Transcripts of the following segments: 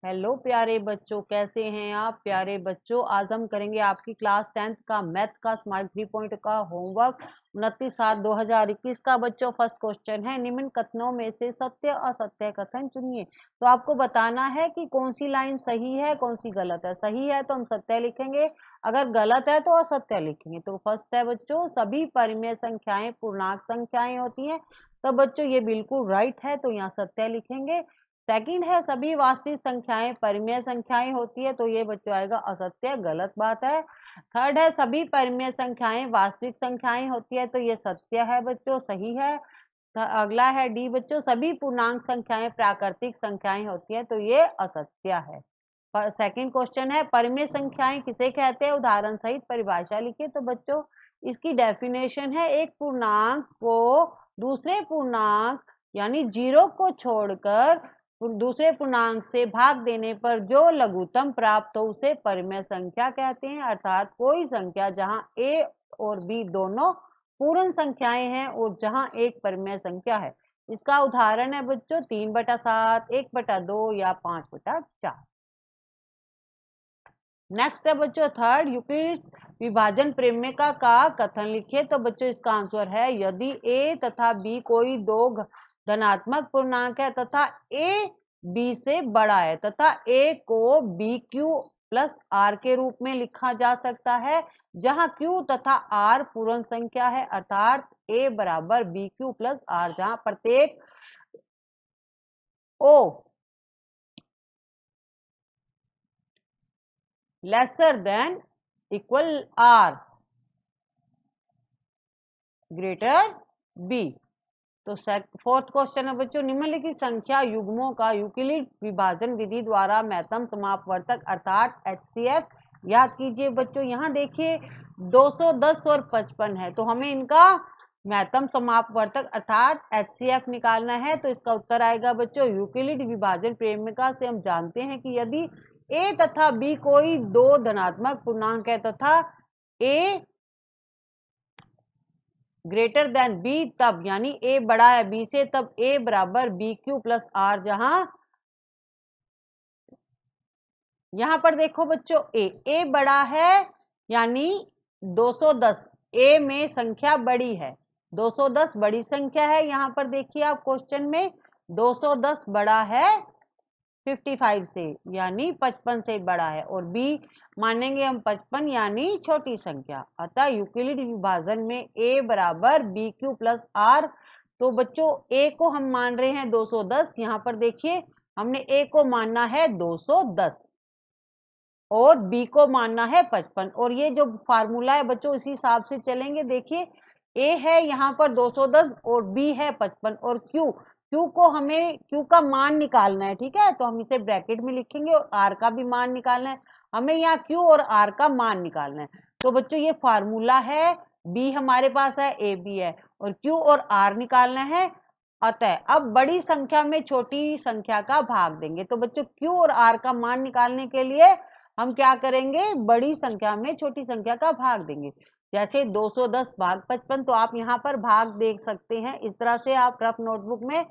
Hello प्यारे बच्चों, कैसे हैं आप प्यारे बच्चों। आज हम करेंगे आपकी क्लास 10th का मैथ का स्मार्ट 3 पॉइंट का होमवर्क 29/7/2021 का। बच्चों फर्स्ट क्वेश्चन है, निम्न कथनों में से सत्य असत्य कथन चुनिए। तो आपको बताना है कि कौन सी लाइन सही है कौन सी गलत है। सही है तो हम सत्य लिखेंगे, अगर गलत है तो असत्य लिखेंगे। तो फर्स्ट है बच्चों, सभी परिमेय संख्याएं पूर्णांक संख्याएं होती हैं। तो बच्चों ये बिल्कुल राइट है, तो यहाँ सत्य लिखेंगे। सेकंड है, सभी वास्तविक संख्याएं परिमेय संख्याएं होती है। तो ये बच्चों आएगा असत्य, गलत बात है। थर्ड है, सभी परिमेय संख्याएं वास्तविक संख्याएं होती है। तो ये सत्य है बच्चों, सही है। अगला है डी बच्चों, सभी पूर्णांक संख्याएं प्राकृतिक संख्याएं होती है। तो ये असत्य है। सेकंड क्वेश्चन है, परिमेय संख्याएं किसे कहते हैं, उदाहरण सहित परिभाषा लिखिए। तो बच्चों इसकी डेफिनेशन है, एक पूर्णांक को दूसरे पूर्णांक यानी जीरो को छोड़कर दूसरे पूर्णांक से भाग देने पर जो लघुत्तम प्राप्त हो उसे परिमेय संख्या कहते हैं। अर्थात कोई संख्या जहां a और b दोनों पूर्ण संख्याएं हैं और जहां एक परिमेय संख्या है। इसका उदाहरण है बच्चों 3/7, 1/2 या 5/4। नेक्स्ट है बच्चों थर्ड, यूक्लिड विभाजन प्रेम्यता का कथन लिखिए। तो बच्चों इसका आंसर है, यदि a तथा b कोई दो धनात्मक पूर्णांक है तथा a b से बड़ा है तथा a को bq प्लस r के रूप में लिखा जा सकता है, जहां q तथा r पूर्ण संख्या है। अर्थात a बराबर bq प्लस r, जहां प्रत्येक o lesser than equal r greater b। तो फोर्थ क्वेश्चन है बच्चों, निम्नलिखित संख्या युग्मों का यूक्लिड विभाजन विधि द्वारा महत्तम समापवर्तक अर्थात एचसीएफ याद कीजिए। बच्चों यहाँ देखिए 210 और 55 है, तो हमें इनका महत्तम समापवर्तक अर्थात एचसीएफ निकालना है। तो इसका उत्तर आएगा बच्चों, यूक्लिड विभाजन प्रेमिका से हम जानते हैं कि यदि a तथा b कोई दो धनात्मक पूर्णांक है तथा a ग्रेटर देन बी, तब यानी ए बड़ा है बी से, तब ए बराबर बी क्यू प्लस आर। जहां यहां पर देखो बच्चों ए बड़ा है यानी 210, ए में संख्या बड़ी है, 210 बड़ी संख्या है। यहां पर देखिए आप क्वेश्चन में 210 बड़ा है 55 से यानी 55 से बड़ा है, और b मानेंगे हम 55 यानी छोटी संख्या। अतः यूक्लिड विभाजन में a बराबर बी क्यू प्लस आर। तो बच्चों a को हम मान रहे हैं 210, यहाँ पर देखिए हमने a को मानना है 210 और b को मानना है 55, और ये जो फार्मूला है बच्चों इसी हिसाब से चलेंगे। देखिए a है यहाँ पर 210 और b है 55 और q को हमें q का मान निकालना है, ठीक है। तो हम इसे ब्रैकेट में लिखेंगे और r का भी मान निकालना है। हमें यहाँ q और r का मान निकालना है। तो बच्चों ये फार्मूला है, b हमारे पास है, a b है और q और r निकालना है। अतः अब बड़ी संख्या में छोटी संख्या का भाग देंगे। तो बच्चों q और r का मान निकालने के लिए हम क्या करेंगे, बड़ी संख्या में छोटी संख्या का भाग देंगे। जैसे 210 भाग 55, तो आप यहाँ पर भाग देख सकते हैं। इस तरह से आप रफ नोटबुक में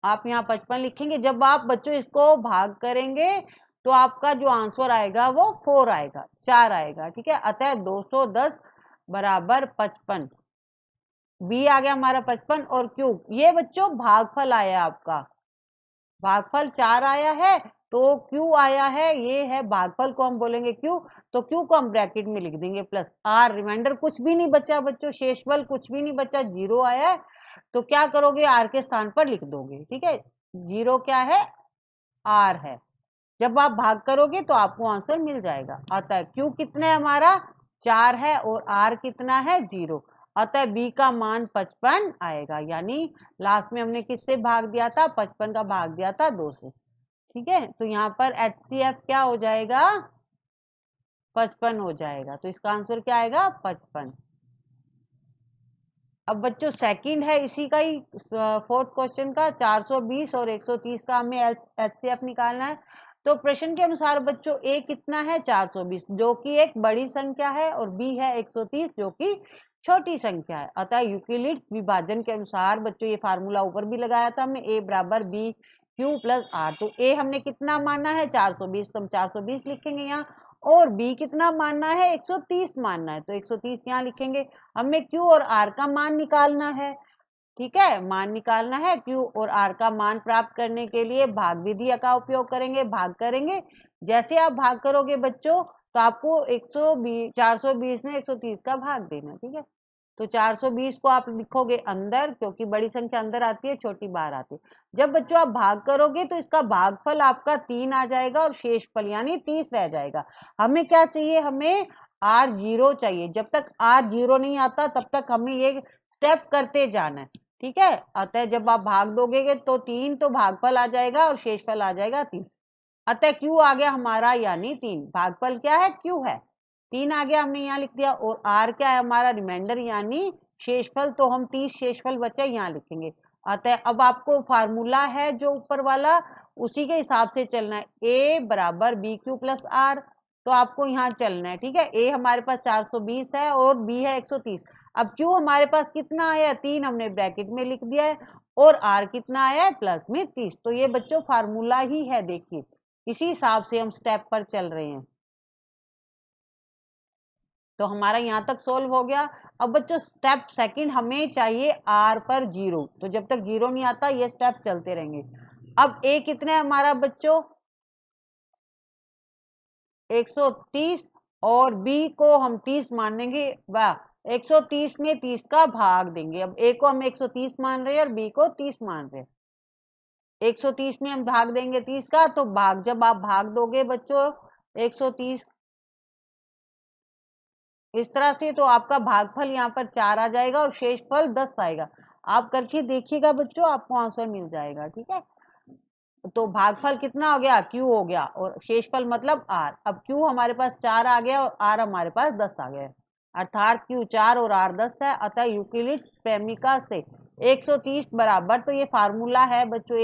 आप यहाँ 55 लिखेंगे। जब आप बच्चों इसको भाग करेंगे तो आपका जो आंसर आएगा वो 4 आएगा, 4 आएगा, ठीक है। अतः 210 बराबर 55, बी आ गया हमारा 55 और क्यू, ये बच्चों भागफल आया आपका, भागफल 4 आया है तो Q आया है, ये है भागफल को हम बोलेंगे Q। तो Q को हम ब्रैकेट में लिख देंगे प्लस R, रिमाइंडर कुछ भी नहीं बचा बच्चों, शेषफल कुछ भी नहीं बचा, 0 आया है। तो क्या करोगे, R के स्थान पर लिख दोगे, ठीक है। 0 क्या है, R है। जब आप भाग करोगे तो आपको आंसर मिल जाएगा। अतः Q कितना है हमारा 4 है और R कितना है 0। अतः B का मान 55 आएगा, यानी लास्ट में हमने किससे भाग दिया था, 55 का भाग दिया था 2 से, ठीक है। तो यहाँ पर HCF क्या हो जाएगा, 55 हो जाएगा। तो इसका आंसर क्या आएगा, 55। अब बच्चों सेकंड है इसी का ही, फोर्थ क्वेश्चन का, 420 और 130 का हमें HCF निकालना है। तो प्रश्न के अनुसार बच्चों a कितना है 420, जो कि एक बड़ी संख्या है, और b है 130 जो कि छोटी संख्या है। अतः यूक्लिड विभाजन के अनुसार बच्चों ये फार्मूला ऊपर भी लगाया था हमने, a बराबर b Q प्लस R। तो A हमने कितना माना है 420, तो हम 420 लिखेंगे यहाँ, और B कितना मानना है 130 मानना है, तो 130 यहाँ लिखेंगे। हमें Q और R का मान निकालना है, ठीक है, मान निकालना है। Q और R का मान प्राप्त करने के लिए भाग विधि का उपयोग करेंगे, भाग करेंगे। जैसे आप भाग करोगे बच्चों, तो आपको 420 में 130 का भाग देना, ठीक है। तो 420 को आप लिखोगे अंदर, क्योंकि बड़ी संख्या अंदर आती है, छोटी बाहर आती है। जब बच्चों आप भाग करोगे तो इसका भागफल आपका 3 आ जाएगा और शेषफल यानी 30 रह जाएगा। हमें क्या चाहिए, हमें R0 चाहिए। जब तक R0 नहीं आता तब तक हमें ये स्टेप करते जाना है, ठीक है। अतः जब आप भाग दोगे तो 3 तो भागफल आ जाएगा और शेषफल आ जाएगा 30। अतः Q आ गया हमारा यानी 3। भागफल क्या है, Q है, 3 आ गया, हमने यहाँ लिख दिया। और R क्या है हमारा, रिमाइंडर यानी शेषफल, तो हम 30 शेषफल बचा यहाँ लिखेंगे। अतः अब आपको फार्मूला है जो ऊपर वाला, उसी के हिसाब से चलना है। A बराबर BQ प्लस R, तो आपको यहाँ चलना है, ठीक है। A हमारे पास 420 है और B है 130। अब Q हमारे पास कितना आया, 3 हमने ब्रैकेट में लिख दिया है, और R कितना आया है प्लस में 30। तो ये बच्चों फार्मूला ही है, देखिए इसी हिसाब से हम स्टेप पर चल रहे हैं। तो हमारा यहाँ तक सोल्व हो गया। अब बच्चों स्टेप सेकंड हमें चाहिए R पर 0। तो जब तक 0 नहीं आता ये स्टेप चलते रहेंगे। अब A कितना है हमारा बच्चों, 130, और B को हम 30 मानेंगे। वाह, 130 में 30 का भाग देंगे। अब A को हम 130 मान रहे हैं और B को 30 मान रहे हैं। 130 में हम भाग देंगे 30 का, तो भाग जब आप भाग दोगे बच्चों 130 इस तरह से, तो आपका भागफल यहाँ पर 4 आ जाएगा और शेषफल 10 आएगा। आप करके देखिएगा बच्चों, आपको आंसर मिल जाएगा, ठीक है। तो भागफल कितना हो गया, Q हो गया, और शेषफल मतलब R। अब Q हमारे पास 4 आ गया और R हमारे पास 10 आ गया, अर्थात Q 4 और R 10 है। अतः यूक्लिड प्रेमिका से 130 बराबर, तो ये फार्मूला है बच्चों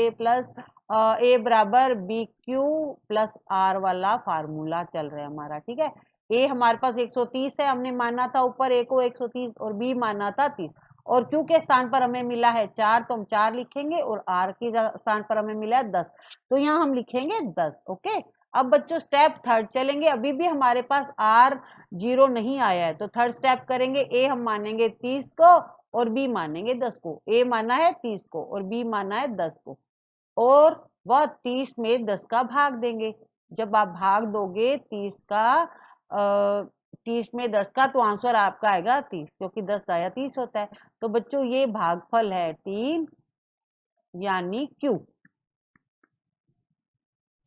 A बराबर BQ प्लस R वाला फार्मूला चल रहा है हमारा, ठीक है। A हमारे पास 130 है, हमने माना था ऊपर A को 130 और B माना था 30, और Q के स्थान पर हमें मिला है 4, तो हम 4 लिखेंगे, और R के स्थान पर हमें मिला है 10, तो यहाँ हम लिखेंगे 10। ओके, अब बच्चों स्टेप थर्ड चलेंगे। अभी भी हमारे पास R0 नहीं आया है, तो थर्ड स्टेप करेंगे। A हम मानेंगे 30 को और B मानेंगे 10 को। A माना है 30 को और B माना है 10 को, और वह 30 में 10 का भाग देंगे। जब आप भाग दोगे 30 का 30 में 10 का, तो आंसर आपका आएगा 30, क्योंकि 10 दाया 30 होता है। तो बच्चों ये भागफल है 3 यानी Q,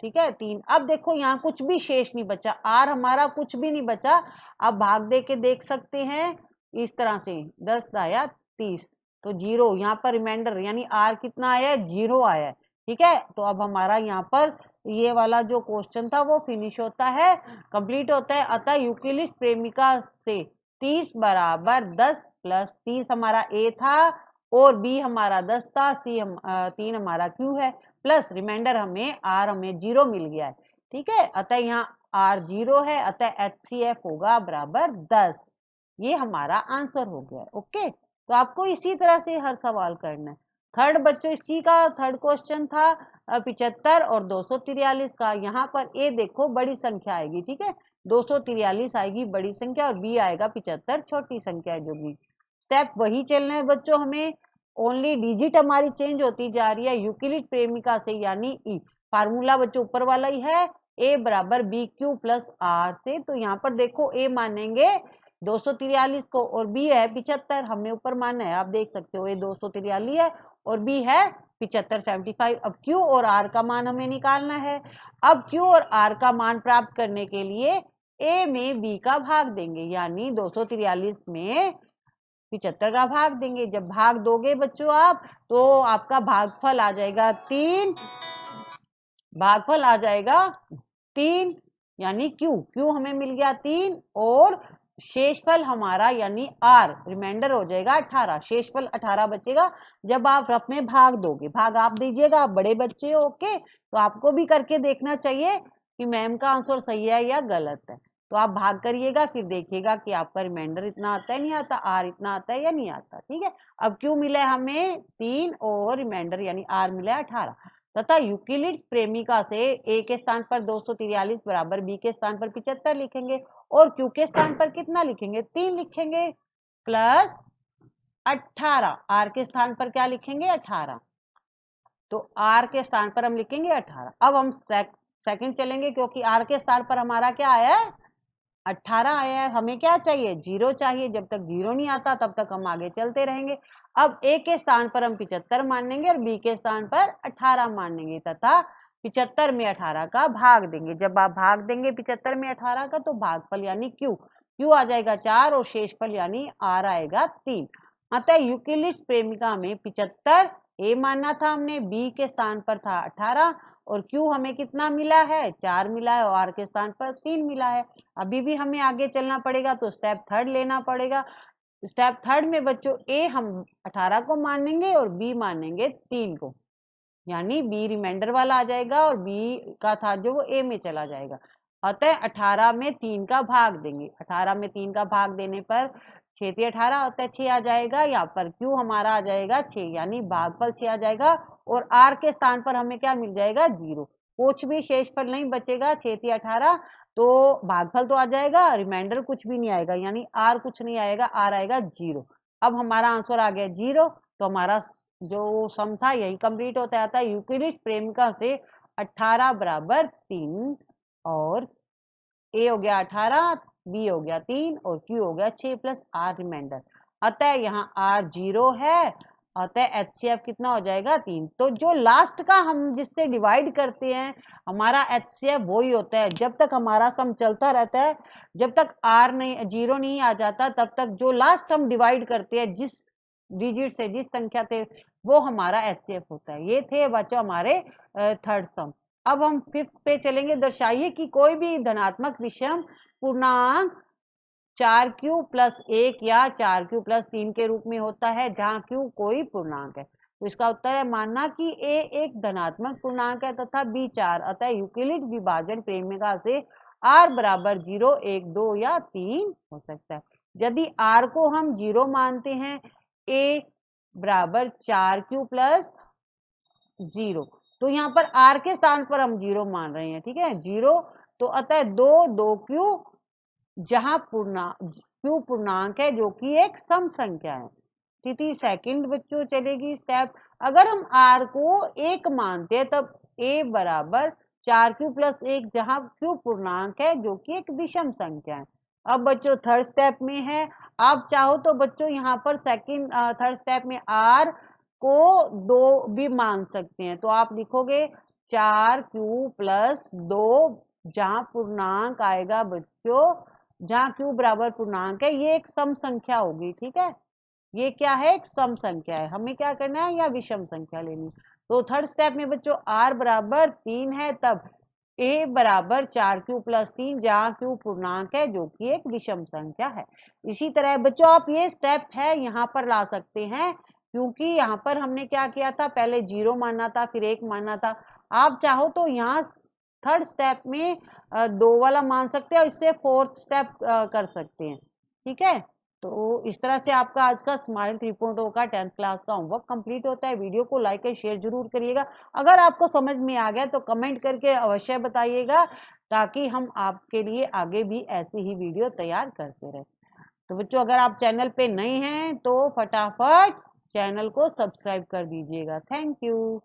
ठीक है 3। अब देखो यहाँ कुछ भी शेष नहीं बचा, R हमारा कुछ भी नहीं बचा। आप भाग दे के देख सकते हैं इस तरह से, 10 दाया 30, तो 0 यहाँ पर रिमाइंडर यानी R कितना आया है, 0 आया है, ठीक है। तो अब हमारा यहाँ पर ये वाला जो क्वेश्चन था वो फिनिश होता है, कंप्लीट होता है। अतः यूक्लिड प्रेमिका से 30 बराबर 10 प्लस 30 हमारा A था, और B हमारा 10 था, 3 हमारा Q है, प्लस रिमाइंडर हमें हमें 0 मिल गया है, ठीक है। अतः यहाँ R 0 है, अतः HCF होगा बराबर 10। ये हमारा आंसर हो गया। ओके, तो आपको इसी तरह से हर सवाल करना है। थर्ड बच्चों इसी का थर्ड क्वेश्चन था 75 और 243 का। यहाँ पर ए देखो बड़ी संख्या आएगी, ठीक है, 243 आएगी बड़ी संख्या और बी आएगा 75 छोटी संख्या है जो भी। स्टेप वही चलना है बच्चों, हमें ओनली डिजिट हमारी चेंज होती जा रही है यूक्लिड प्रेमिका से, यानी ई। फार्मूला बच्चों ऊपर वाला ही है, ए बराबर बी क्यू प्लस आर से। तो यहाँ पर देखो ए मानेंगे 243 को और बी है 75, हमने ऊपर माना है, आप देख सकते हो ये 243 है और बी है 75 75। अब क्यू और आर का मान हमें निकालना है। अब क्यू और आर का मान प्राप्त करने के लिए ए में बी का भाग देंगे, यानी 243 में 75 का भाग देंगे। जब भाग दोगे बच्चों आप, तो आपका भागफल आ जाएगा 3, भागफल आ जाएगा 3 यानी क्यू हमें मिल गया 3, और शेषफल हमारा यानी आर रिमाइंडर हो जाएगा 18, शेषफल 18 बचेगा। जब आप रफ में भाग दोगे, भाग आप दीजिएगा, आप बड़े बच्चे हो, ओके, तो आपको भी करके देखना चाहिए कि मैम का आंसर सही है या गलत है। तो आप भाग करिएगा, फिर देखिएगा कि आपका रिमाइंडर इतना आता है नहीं आता, आर इतना आता है या नहीं आता, ठीक है। अब क्यू मिला है हमें 3 और रिमाइंडर यानी आर मिला है 18। तथा यूक्लिड प्रेमिका से ए के स्थान पर 243 बराबर बी के स्थान पर 75 लिखेंगे और क्यू के स्थान पर कितना लिखेंगे 3 लिखेंगे प्लस 18 आर के स्थान पर क्या लिखेंगे 18 तो आर के स्थान पर हम लिखेंगे 18। अब हम सेकंड चलेंगे क्योंकि आर के स्थान पर हमारा क्या आया है 18 आया है, हमें क्या चाहिए 0 चाहिए। जब तक 0 नहीं आता तब तक हम आगे चलते रहेंगे। अब ए के स्थान पर हम 75 मानेंगे और बी के स्थान पर 18 मानेंगे तथा 75 में 18 का भाग देंगे। जब आप भाग देंगे 75 में 18 का तो भागफल यानी क्यू आ जाएगा 4 और शेषफल यानी आर आएगा 3। अतः यूक्लिड प्रेमिका में 75 ए मानना था हमने, बी के स्थान पर था 18 और क्यू हमें कितना मिला है 4 मिला है और आर के स्थान पर 3 मिला है। अभी भी हमें आगे चलना पड़ेगा तो स्टेप थर्ड लेना पड़ेगा। स्टेप थर्ड में बच्चों ए हम 18 को मानेंगे और बी मानेंगे 3 को, यानी बी रिमाइंडर वाला आ जाएगा और बी का था जो वो ए में चला जाएगा। अतः 18 में 3 का भाग देंगे। 18 में 3 का भाग देने पर 6 18 होता है 6 आ जाएगा। यहाँ पर क्यू हमारा आ जाएगा 6 यानी भागफल 6 आ जाएगा और आर के स्थान पर हमें क्या मिल जाएगा 0। कुछ भी शेषफल नहीं बचेगा 6 18 तो भागफल तो आ जाएगा, रिमाइंडर कुछ भी नहीं आएगा यानी आर कुछ नहीं आएगा, आर आएगा 0। अब हमारा आंसर आ गया 0 तो हमारा जो सम था यही कंप्लीट होता आता है। यूक्लिड प्रेमिका से 18 बराबर 3 और ए हो गया 18, बी हो गया 3 और क्यू हो गया 6 प्लस आर रिमाइंडर। अतः यहाँ आर 0 है, अतः एचसीएफ कितना हो जाएगा 3। तो जो लास्ट का हम जिससे डिवाइड करते हैं हमारा एचसीएफ वही होता है। जब तक हमारा सम चलता रहता है, जब तक आर नहीं 0 नहीं आ जाता तब तक जो लास्ट हम डिवाइड करते हैं जिस डिजिट से जिस संख्या से वो हमारा एचसीएफ होता है। ये थे बच्चों हमारे थर्ड सम। अब हम फिफ्थ पे चलेंगे। दर्शाइए कि कोई भी धनात्मक विषम पूर्णांक 4q प्लस 1 या 4q प्लस 3 के रूप में होता है जहां q कोई पूर्णांक है। तो इसका उत्तर है मानना कि a एक धनात्मक पूर्णांक है तथा b 4। अतः यूक्लिड विभाजन प्रेमिका से r बराबर 0 1 2 या 3 हो सकता है। यदि r को हम 0 मानते हैं, a बराबर 4q प्लस 0 तो यहाँ पर r के स्थान पर हम 0 मान रहे हैं, ठीक है 0। तो अतः 2 क्यू जहां क्यू पूर्णांक है जो कि एक सम संख्या है। स्थिति सेकंड बच्चों चलेगी स्टेप। अगर हम r को 1 मानते हैं तब a बराबर 4q प्लस 1 जहां q पूर्णांक है जो कि एक विषम संख्या है। अब बच्चों थर्ड स्टेप में है, आप चाहो तो बच्चों यहाँ पर थर्ड स्टेप में r को 2 भी मान सकते हैं। तो आप लिखोगे 4q प्लस 2 जहां पूर्णांक आएगा बच्चों, जहां q बराबर पूर्णांक है, ये एक सम संख्या होगी, ठीक है ये क्या है एक सम संख्या है। हमें क्या करना है या विषम संख्या लेनी। तो थर्ड स्टेप में बच्चों r बराबर 3 है तब a बराबर 4q प्लस 3 जहां q पूर्णांक है जो कि एक विषम संख्या है। इसी तरह बच्चों आप ये स्टेप है यहाँ पर ला सकते हैं क्योंकि यहाँ पर हमने क्या किया था पहले 0 माना था फिर 1 माना था। आप चाहो तो यहाँ थर्ड स्टेप में 2 वाला मान सकते हैं और इससे फोर्थ स्टेप कर सकते हैं, ठीक है। तो इस तरह से आपका आज का स्माइल 3.0 का 10th क्लास का होमवर्क कंप्लीट होता है। वीडियो को लाइक और शेयर जरूर करिएगा। अगर आपको समझ में आ गया तो कमेंट करके अवश्य बताइएगा ताकि हम आपके लिए आगे भी ऐसी ही वीडियो तैयार करते रहें। तो बच्चों अगर आप चैनल पे नए हैं तो फटाफट चैनल को सब्सक्राइब कर दीजिएगा। Thank you.